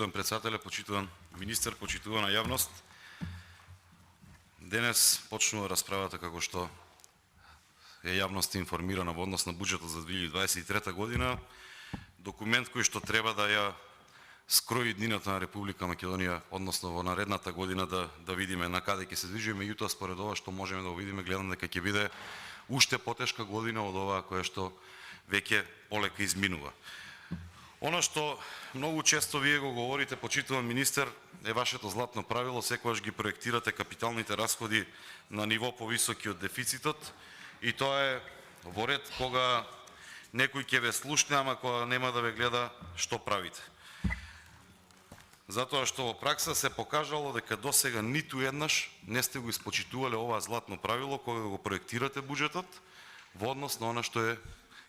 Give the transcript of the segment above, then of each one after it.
Почитуван председателя, почитуван министер, почитувана јавност. Денес почнува расправата како што е јавноста информирана во однос на буџетот за 2023 година, документ кој што треба да ја скрои иднината на Република Македонија, односно во наредната година да видиме на каде ќе се движиме, меѓутоа според ова што можеме да го видиме, гледам дека ќе биде уште потешка година од оваа која што веќе полека изминува. Она што многу често вие го говорите, почитуван министер, е вашето златно правило, секогаш ги проектирате капиталните расходи на ниво повисоки од дефицитот, и тоа е во ред кога некој ќе ве слушне, ама кога нема да ве гледа што правите. Затоа што во пракса се покажало дека досега ниту еднаш не сте го испочитувале ова златно правило кога го проектирате буџетот во однос на она што е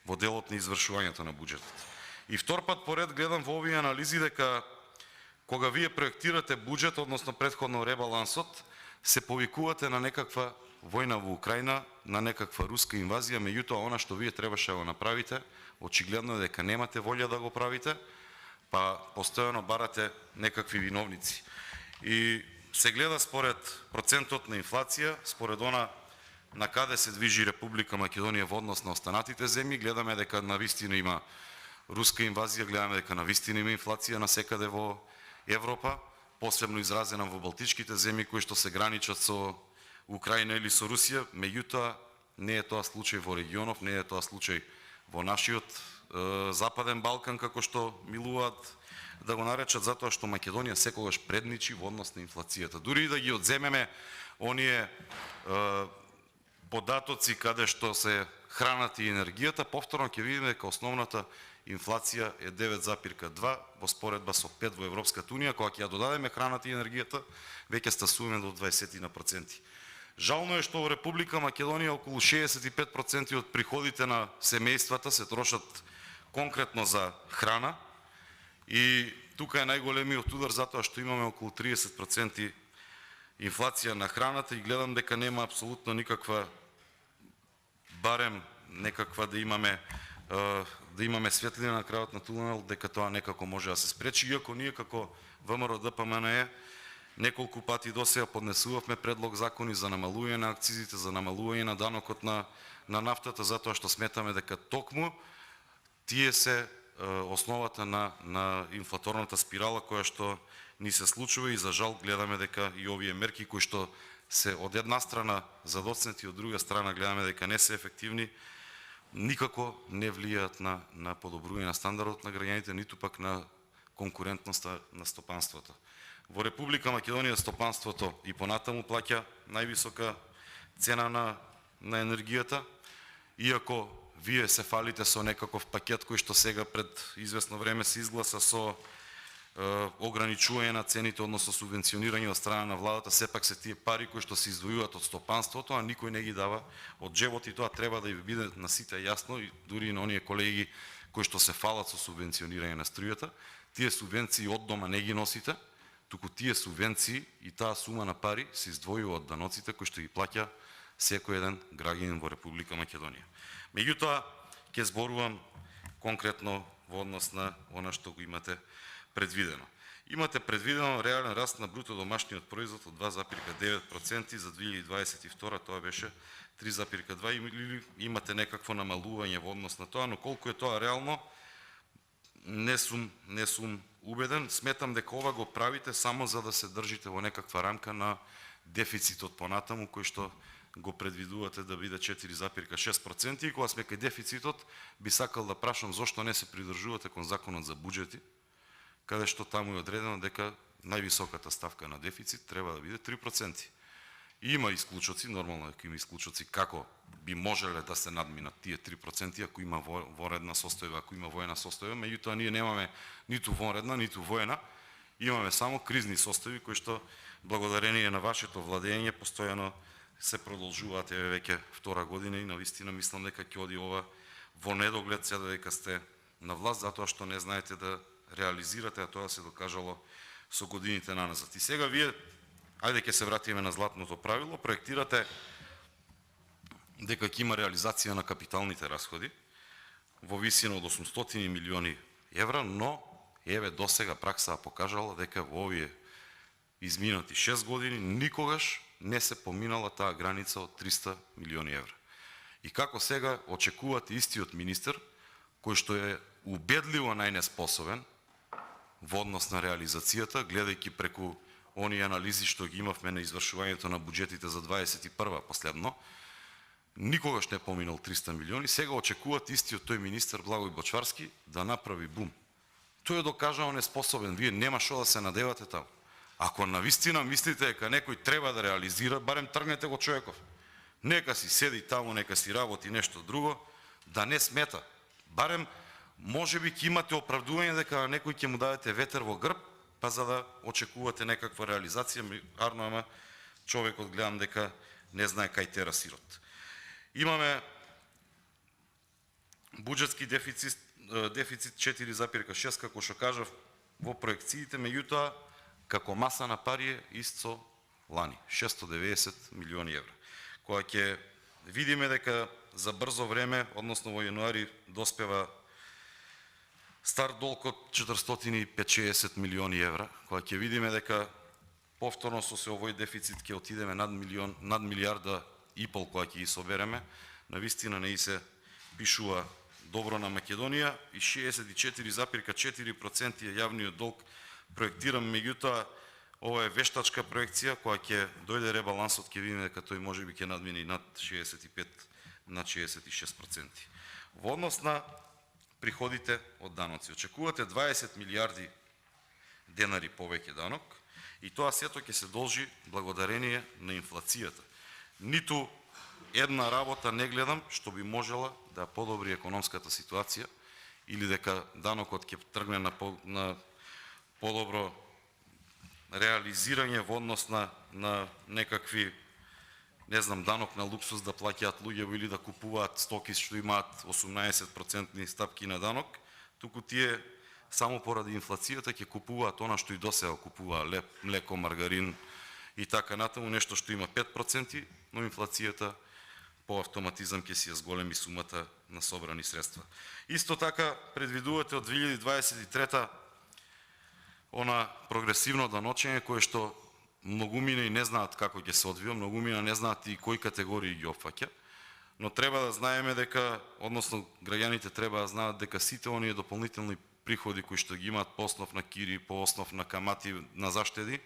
во делот на извршувањето на буџетот. И втор пат поред гледам во овие анализи дека кога вие проектирате буџет, односно претходно ребалансот, се повикувате на некаква војна во Украина, на некаква руска инвазија, меѓутоа она што вие требаше да го направите, очигледно е дека немате волја да го правите, па постојано барате некакви виновници. И се гледа според процентот на инфлација, според она на каде се движи Република Македонија во однос на останатите земји, гледаме дека навистина има руска инвазија, гледаме дека навистина има инфлација насекаде во Европа, посебно изразена во балтичките земји кои што се граничат со Украина или со Русија, меѓутоа не е тоа случај во регионов, не е тоа случај во нашиот Западен Балкан, како што милуваат да го наречат, затоа што Македонија секогаш предничи во однос на инфлацијата. Дури и да ги одземеме оние податоци каде што се храната и енергијата, повторно ќе видиме дека основната инфлација е 9,2 во споредба со 5 во Европската Унија, кога ќе ја додадеме храната и енергијата, веќе стасуваме до 20%. Жално е што во Република Македонија околу 65% од приходите на семејствата се трошат конкретно за храна, и тука е најголемиот удар затоа што имаме околу 30% инфлација на храната, и гледам дека нема апсолутно никаква, барем некаква да имаме светлина на крајот на тунелот, дека тоа некако може да се спречи, иако ние како ВМРО ДПМНЕ неколку пати досега поднесувавме предлог закони за намалување на акцизите, за намалување на данокот на нафтата, затоа што сметаме дека токму тие се основата на инфлаторната спирала која што ни се случува, и за жал гледаме дека и овие мерки кои што се од една страна задоцнети, од друга страна гледаме дека не се ефективни, никако не влијаат на подобрување на стандардот на граѓаните, ниту пак на конкурентноста на стопанството. Во Република Македонија стопанството и понатаму плаќа највисока цена на енергијата, иако вие се фалите со некаков пакет кој што сега пред известно време се изгласа со ограничување на цените, односно субвенционирање од страна на владата, сепак се тие пари кои што се издвојуваат од стопанството, а никој не ги дава од джебот, и тоа треба да ви биде на сите јасно, и дури и на оние колеги кои што се фалат со субвенционирање на струјата. Тие субвенции од дома не ги носите, туку тие субвенции и таа сума на пари се издвојува од даноците кои што ги плаќа секој еден граѓанин во Република Македонија. Меѓутоа, ќе зборувам конкретно во однос на она што го имате предвидено. Имате предвидено реален раст на бруто домашниот производ од 2,9% за 2022, тоа беше 3,2, или имате некакво намалување во однос на тоа, но колку е тоа реално, не сум убеден. Сметам дека ова го правите само за да се држите во некаква рамка на дефицитот понатаму, кој што го предвидувате да биде 4,6%, и кога сме кај дефицитот, би сакал да прашам зошто не се придржувате кон законот за буџети, каде што таму е одредено дека највисоката ставка на дефицит треба да биде 3%. И има исклучоци, нормално дека има исклучоци како би можеле да се надминат тие 3% ако има вонредна состојба, ако има воена состојба, меѓутоа ние немаме ниту вонредна, ниту воена, имаме само кризни состојби кои што благодарение на вашето владење постојано се продолжуваат веќе втора година, и навистина мислам дека ќе оди ова во недоглед сега дека сте на власт, затоа што не знаете да реализирате, а тоа се докажало со годините наназад. И сега вие, ајде ќе се вратиме на златното правило, проектирате дека ќе има реализација на капиталните расходи во висина од 800 милиони евра, но еве досега пракса покажала дека во овие изминати 6 години никогаш не се поминала таа граница од 300 милиони евра. И како сега очекувате истиот министер, кој што е убедливо најнеспособен во однос на реализацијата, гледајќи преку оние анализи што ги имавме на извршувањето на буџетите за 21 последно, никогаш не поминал 300 милиони, сега очекуваат истиот тој министер Благој Бочварски да направи бум. Тој е докажано неспособен, вие нема што да се надевате таму. Ако навистина мислите дека некој треба да реализира, барем тргнете го човеков. Нека си седи таму, нека си работи нешто друго, да не смета. Барем можеби ќе имате оправдување дека некој ќе му дадете ветер во грб, па за да очекувате некаква реализација, арно, ама човекот гледам дека не знае кај тера сирот. Имаме буџетски дефицит 4,6, како што кажав, во проекциите, меѓутоа како маса на пари е ист со лани, 690 милиони евра. Кога ќе видиме дека за брзо време, односно во јануари, доспева стар долг од 450 милиони евра, кога ќе видиме дека повторно со овој дефицит ќе отидеме над милијарда и пол кога ќе ги собереме, навистина не се пишува добро на Македонија и 64,4% е јавниот долг проектирам, меѓутоа ова е вештачка проекција, која ќе дојде ребалансот, ќе видиме дека тој можеби ќе надмине и над 65, над 66%. Во однос на приходите од даноци, очекувате 20 милијарди денари повеќе данок и тоа сето ќе се должи благодарение на инфлацијата. Ниту една работа не гледам што би можела да подобри економската ситуација или дека данокот ќе тргне на подобро реализирање во однос на некакви, не знам, данок на луксус да плаќаат луѓе или да купуваат стоки што имаат 18% стапки на данок, туку тие само поради инфлацијата ќе купуваат она што и досега купуваа, млеко, маргарин и така натаму, нешто што има 5%, но инфлацијата по автоматизам ќе си ја зголеми сумата на собрани средства. Исто така предвидувате од 2023 она прогресивно даночење кое што многумина и не знаат како ќе се одвива, многумина не знаат и кои категории ги опфаќа, но треба да знаеме дека, односно граѓаните треба да знаат дека сите оние дополнителни приходи кои што ги имаат по основ на кири, по основ на камати, на заштеди,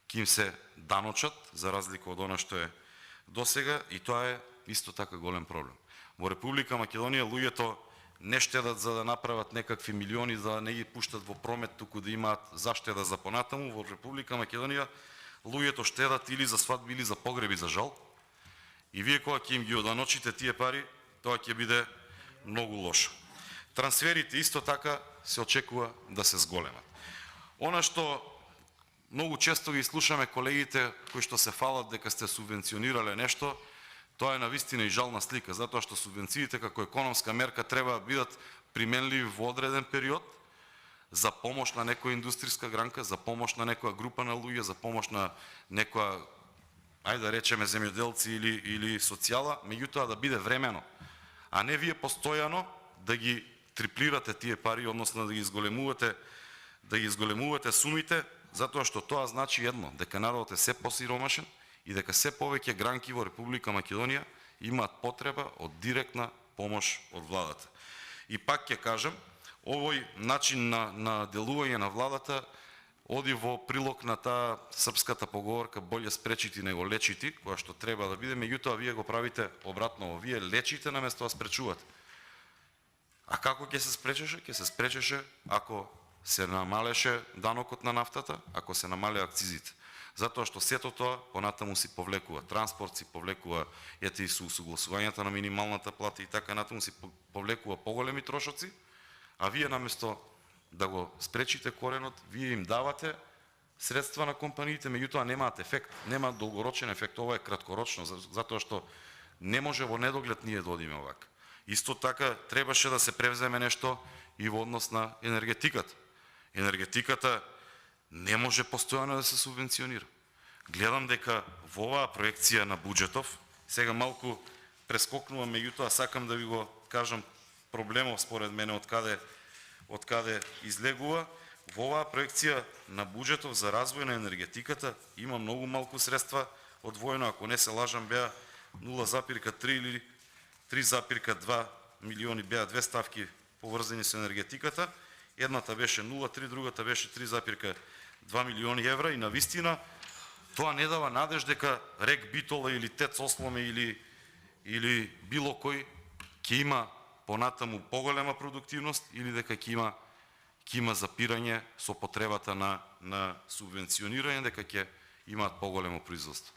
ќе им се даночат за разлика од она што е досега и тоа е исто така голем проблем. Во Република Македонија луѓето не штедат за да направат некакви милиони, за да не ги пуштат во промет, туку да имаат заштеда за понатаму. Во Република Македонија луѓето штедат или за свадби, или за погреби, за жал. И вие кога ќе им ги оданочите тие пари, тоа ќе биде многу лошо. Трансферите исто така се очекува да се зголемат. Она што многу често ги слушаме колегите кои што се фалат дека сте субвенционирале нешто, тоа е навистина и жална слика, затоа што субвенциите како економска мерка треба да бидат применливи во одреден период за помош на некоја индустријска гранка, за помош на некоја група на луѓе, за помош на некоја, ајде да речеме, земјоделци или социјала, меѓутоа да биде времено, а не вие постојано да ги триплирате тие пари, односно да ги изголемувате сумите, затоа што тоа значи едно, дека народот е се посиромашен и дека се повеќе гранки во Република Македонија имаат потреба од директна помош од владата. И пак ќе кажам, овој начин на делување на владата оди во прилог на таа српската поговорка боле спречити него лечити, која што треба да биде, меѓутоа вие го правите обратно, вие лечите наместо да спречувате. А како ќе се спречеше? Ќе се спречеше ако се намалеше данокот на нафтата, ако се намале акцизите. Затоа што сето тоа понатаму си повлекува транспорт, си повлекува и со усогласувањата на минималната плата и така натаму си повлекува поголеми трошоци, а вие наместо да го спречите коренот, вие им давате средства на компаниите, меѓутоа немаат ефект, немаат долгорочен ефект, ова е краткорочно, затоа што не може во недоглед ние да одиме овака. Исто така требаше да се превземе нешто и во однос на енергетиката. Енергетиката не може постојано да се субвенционира. Гледам дека во оваа проекција на буџетов, сега малку прескокнувам, меѓутоа сакам да ви го кажам проблемов според мене од каде излегува. во оваа проекција на буџетов за развој на енергетиката има многу малку средства одвоено, ако не се лажам беа 0,3 или 3,2 милиони беа две ставки поврзани со енергетиката. Едната беше 0,3, другата беше 3,2 милиони евра и навистина тоа не дава надеж дека РЕК Битола или ТЕЦ Осломе или било кој ќе има понатаму поголема продуктивност или дека ќе има запирање со потребата на субвенционирање, дека ќе имаат поголемо производство.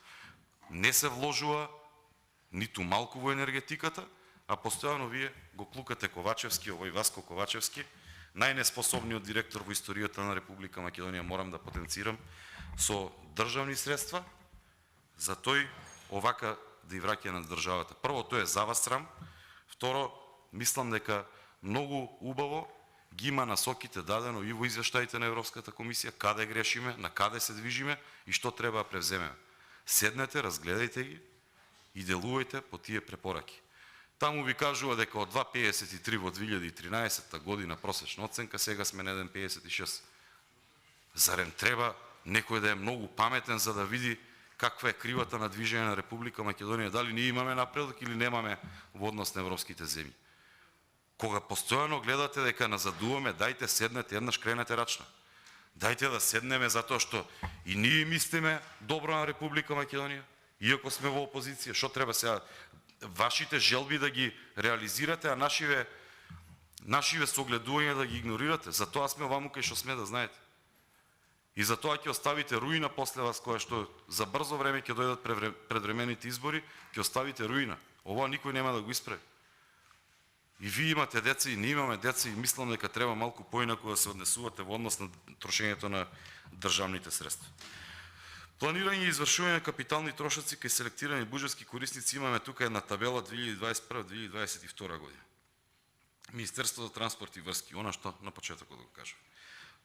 Не се вложува ниту малку во енергетиката, а постојано вие го клукате Ковачевски, овој Васко Ковачевски, најнеспособниот директор во историјата на Република Македонија, морам да потенцирам, со државни средства, за тој овака да и враќа на државата. Прво, тоа е за вас срам. Второ, мислам дека многу убаво ги има насоките дадено и во извештаите на Европската комисија, каде грешиме, на каде се движиме и што треба да превземеме. Седнете, разгледајте ги и делувајте по тие препораки. Таму ви кажува дека од 2,53 во 2013 година просечна оценка, сега сме на 1,56. Зарем треба некој да е многу паметен за да види каква е кривата на движење на Република Македонија, дали ние имаме напредок или немаме во однос на европските земји. Кога постојано гледате дека назадуваме, дајте седнете, еднаш кренете рачна. Дајте да седнеме затоа што и ние мислиме добро на Република Македонија, иако сме во опозиција. Што треба сега вашите желби да ги реализирате, а нашиве согледувања да ги игнорирате? Затоа сме оваму кај што сме, да знаете. И затоа ќе оставите руина после вас, која што за брзо време ќе дојдат предвремените избори, ќе оставите руина. Ова никој нема да го исправи. И вие имате деца, и ние имаме деца, и мислам дека треба малку поинаку да се однесувате во однос на трошењето на државните средства. Планирање и извршување на капитални трошоци кај селектирани буџетски корисници имаме тука една табела 2021-2022 година. Министерството за транспорт и врски, она што на почетокот да го кажам.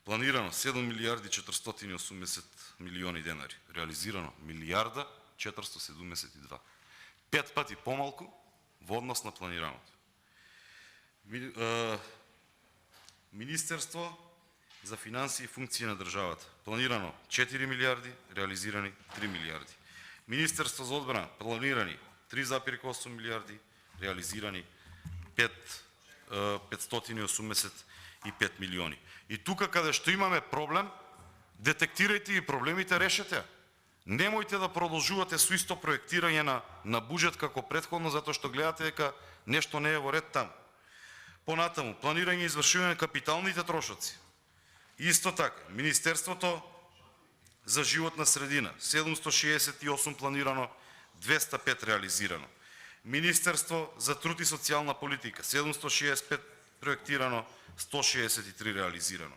Планирано 7 милиарди 480 милиони денари. Реализирано милиарда 472. 5 пати помалку во однос на планираното. Министерство за финансии и функции на државата. Планирано 4 милиарди, реализирани 3 милиарди. Министерство за одбрана. Планирани 3,8 милиарди, реализирани 585 милиони. И тука каде што имаме проблем, детектирајте ги проблемите, решете. Немојте да продолжувате со исто проектирање на буџет како претходно, затоа што гледате дека нешто не е во ред таму. Понатаму, планирање и извршување на капиталните трошоци. Исто така, Министерството за животна средина, 768 планирано, 205 реализирано. Министерство за труд и социјална политика, 765 проектирано, 163 реализирано.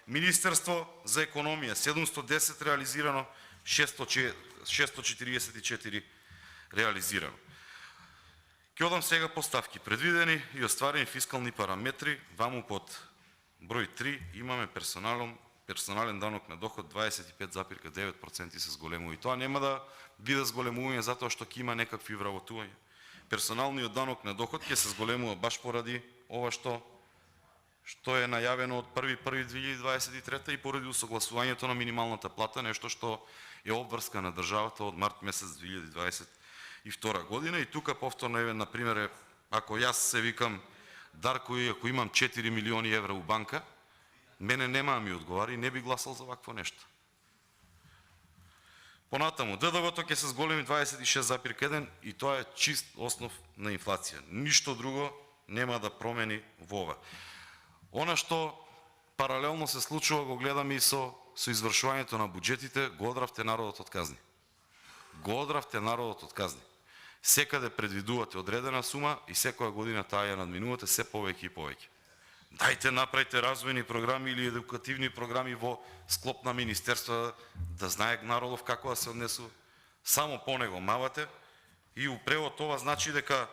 Министерство за економија, 710 реализирано, 644 реализирано. Ќе одам сега по ставки. Предвидени и остварени фискални параметри, ваму под број 3 имаме персонален данок на доход 25,9% се зголемува. И тоа нема да биде зголемување затоа што ќе има некакви вработувања. Персоналниот данок на доход ќе се зголемува баш поради ова што е најавено од 1.1.2023 и поради усогласувањето на минималната плата, нешто што е обврска на државата од март месец 2022 година. И тука повторно еве на пример, ако јас се викам Дарко и ако имам 4 милиони евра у банка, мене нема да ми одговари и не би гласал за вакво нешто. Понатаму, ДДВ-то ќе се зголеми 26,1 и тоа е чист основ на инфлација. Ништо друго нема да промени во ова. Она што паралелно се случува, го гледаме и со извршувањето на буџетите, го одравте народот од казни. Го одравте народот од казни. Секаде предвидувате одредена сума и секоја година таа ја надминувате се повеќе и повеќе. Дајте направите развојни програми или едукативни програми во склоп на министерства, да знае народов како да се однесува. Само по него мавате и у превод ова значи дека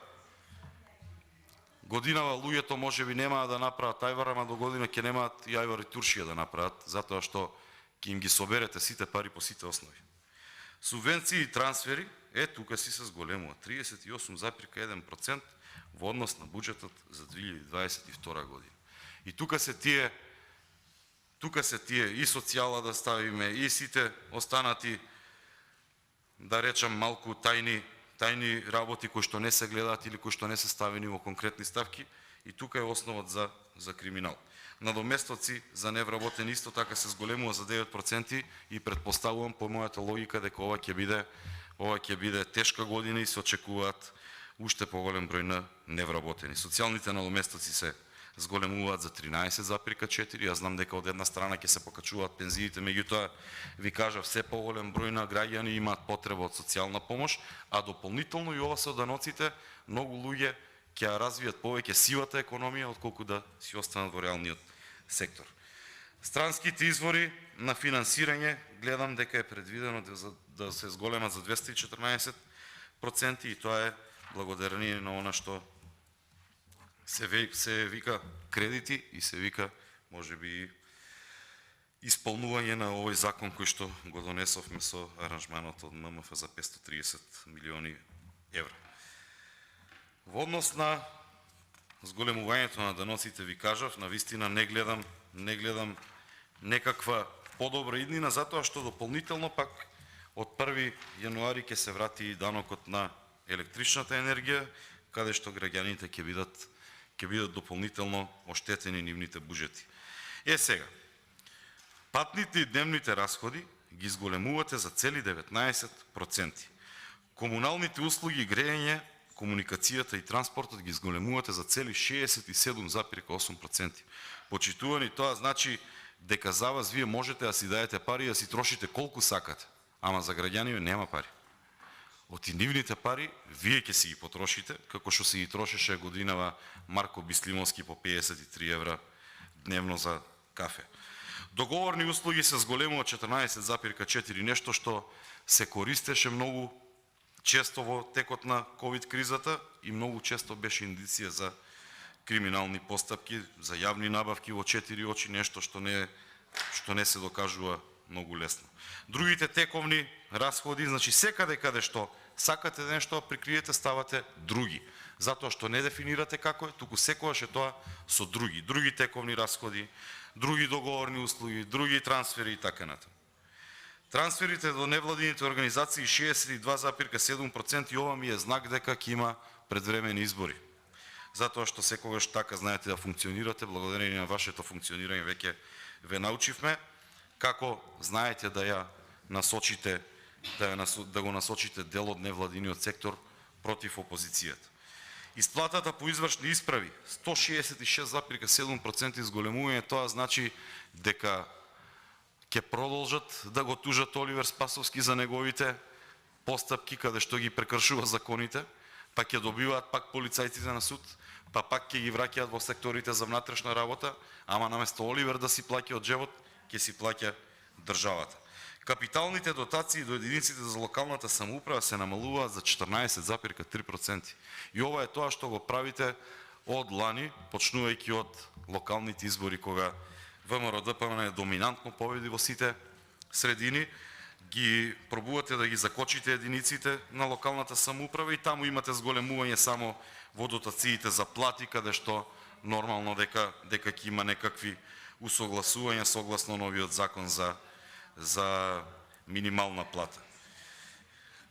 годинава луѓето можеби немаа да направат ајвар, ама до година ќе немаат и ајвар и туршија да направат, затоа што ќе им ги соберете сите пари по сите основи. Субвенции и трансфери, тука си се зголемува 38,1% во однос на буџетот за 2022 година. И тука се тие тука се тие и социјала да ставиме, и сите останати, да речам малку тајни работи кои што не се гледаат или кои што не се ставени во конкретни ставки, и тука е основот за криминал. Надоместоци за невработени исто така се зголемува за 9% и претпоставувам по мојата логика дека ова ќе биде тешка година и се очекуваат уште поголем број на невработени. Социјалните надоместоци се зголемуваат за 13,4. Јас знам дека од една страна ќе се покачуваат пензиите, меѓутоа ви кажав, все поголем број на граѓани имаат потреба од социјална помош, а дополнително и ова со даноците многу луѓе ќе ја развијат повеќе сивата економија отколку да си останат во реалниот сектор. Странските извори на финансирање гледам дека е предвидено да се зголемат за 214% и тоа е благодарение на она што се вика кредити и се вика можеби исполнување на овој закон кој што го донесовме со аранжманот од ММФ за 530 милиони евра. Во однос на зголемувањето на даноците ви кажав, навистина не гледам некаква подобра иднина, затоа што дополнително пак од 1 јануари ќе се врати и данокот на електричната енергија, каде што граѓаните ќе бидат дополнително оштетени нивните буџети. Сега, патните и дневните расходи ги зголемувате за цели 19%. Комуналните услуги, грејење, комуникацијата и транспортот ги зголемувате за цели 67,8%. Почитувани, тоа значи дека за вас вие можете да си даете пари и да си трошите колку сакате, ама за граѓаните нема пари. Од нивните пари вие ќе си ги потрошите, како што се ги трошеше годинава Марко Бислимовски по 53 евра дневно за кафе. Договорни услуги се зголемува 14,4, нешто што се користеше многу често во текот на ковид кризата и многу често беше индиција за криминални постапки, за јавни набавки во 4 очи, нешто што не се докажува многу лесно. Другите тековни расходи, значи секаде каде што сакате нешто да прикриете, ставате други, затоа што не дефинирате како е, туку секогаш е тоа со други тековни расходи, други договорни услуги, други трансфери и така натаму. Трансферите до невладините организации 62,7% и ова ми е знак дека ќе има предвремени избори. Затоа што секогаш така знаете да функционирате, благодарение на вашето функционирање веќе ве научивме како знаете да го насочите дел од невладиниот сектор против опозицијата. Исплатата по извршни исправи 166,7% изголемување, тоа значи дека ќе продолжат да го тужат Оливер Спасовски за неговите постапки каде што ги прекршува законите, па ќе добиваат пак полицајците на суд, па пак ќе ги враќаат во секторите за внатрешна работа, ама наместо Оливер да си плаќа од джебот, ќе си плаќа државата. Капиталните дотации до единиците за локалната самоуправа се намалуваат за 14,3%. И ова е тоа што го правите од лани, почнувајќи од локалните избори кога ВМРО-ДПМН е доминантно победи во сите средини, ги пробувате да ги закочите единиците на локалната самоуправа и таму имате зголемување само во дотациите за плати, каде што нормално дека ќе има некакви усогласувања согласно новиот закон за минимална плата.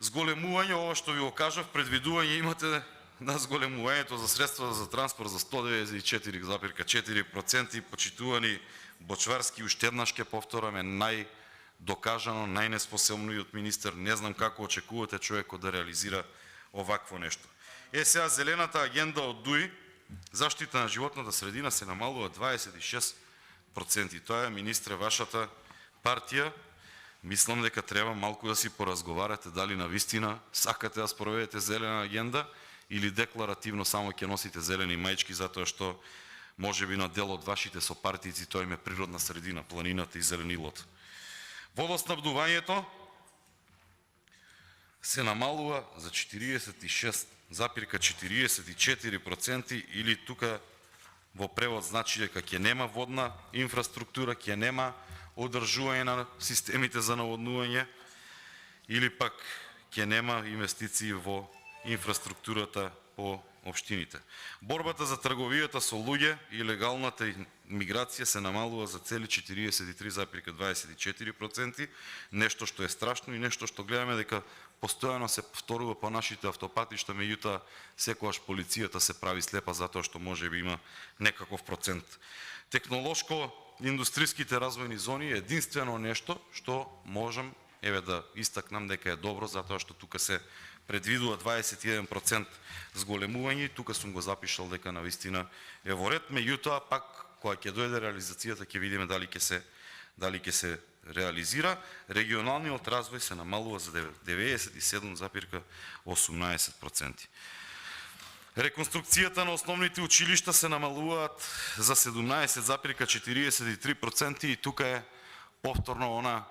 Зголемување, ова што ви го кажав, предвидување имате на зголемувањето за средства за транспорт за 194,4%, почитувани Бочварски, уште еднаш ќе повтораме, најдокажано, најнеспособно и од министер, не знам како очекувате човекот да реализира овакво нешто. Сега зелената агенда од ДУИ, заштита на животната средина се намалува 26%. Тоа е, министре, вашата партија. Мислам дека треба малку да си поразговарате дали навистина сакате да спроведете зелена агенда или декларативно само ќе носите зелени маички затоа што можеби на дел од вашите сопартици тоа им е природна средина, планината и зеленилото. Водоснабдувањето се намалува за 46,44% или тука во превод значи дека ќе нема водна инфраструктура, ќе нема одржување на системите за наводнување или пак ќе нема инвестиции во инфраструктурата по општините. Борбата за трговијата со луѓе и легалната миграција се намалува за цели 43,24%, нешто што е страшно и нешто што гледаме дека постојано се повторува по нашите автопатишта, меѓутоа секогаш полицијата се прави слепа затоа што можеби има некаков процент. Технолошко-индустриските развојни зони е единствено нешто што можам да истакнам дека е добро, затоа што тука се предвидува 21% зголемување, тука сум го запишал дека навистина е во ред, меѓутоа пак кога ќе дојде реализацијата ќе видиме дали ќе се реализира. Регионалниот развој се намалува за 97,18%. Реконструкцијата на основните училишта се намалуваат за 17,43% и тука е повторно она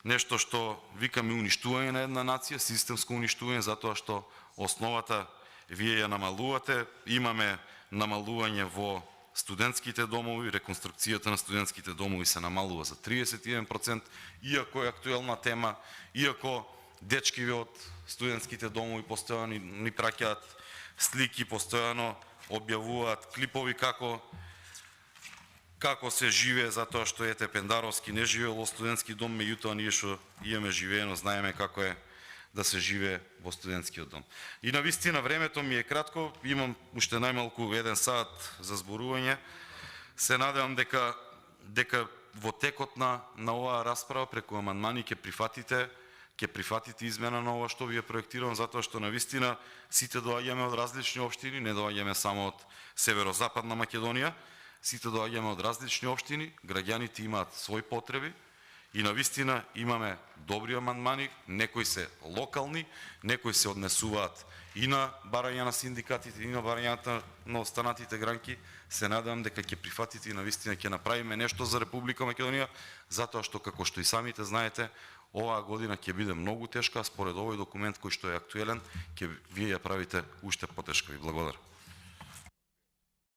нешто што викаме уништување на една нација, системско уништување, затоа што основата вие ја намалувате. Имаме намалување во студентските домови, реконструкцијата на студентските домови се намалува за 31%, иако е актуелна тема, иако дечкиве од студентските домови постојано ни праќаат слики, постојано објавуваат клипови како се живее, затоа што ете Пендаровски не живеел во студентски дом, меѓутоа ние што имаме живеено знаеме како е да се живее во студентскиот дом. И навистина времето ми е кратко, имам уште најмалку 1 сат за зборување. Се надевам дека во текот на оваа расправа преку амандмани ќе прифатите измена на ова што ви е проектирано, затоа што навистина сите доаѓаме од различни општини, не доаѓаме само од северозападна Македонија, сите доаѓаме од различни општини, граѓаните имаат своји потреби и навистина имаме добри амандмани, некои се локални, некои се однесуваат и на барања на синдикатите, и на барањата на останатите гранки. Се надевам дека ќе прифатите и навистина ќе направиме нешто за Република Македонија, затоа што како што и самите знаете, оваа година ќе биде многу тешка, а според овој документ кој што е актуелен, вие ја правите уште потешка. Ви благодарам.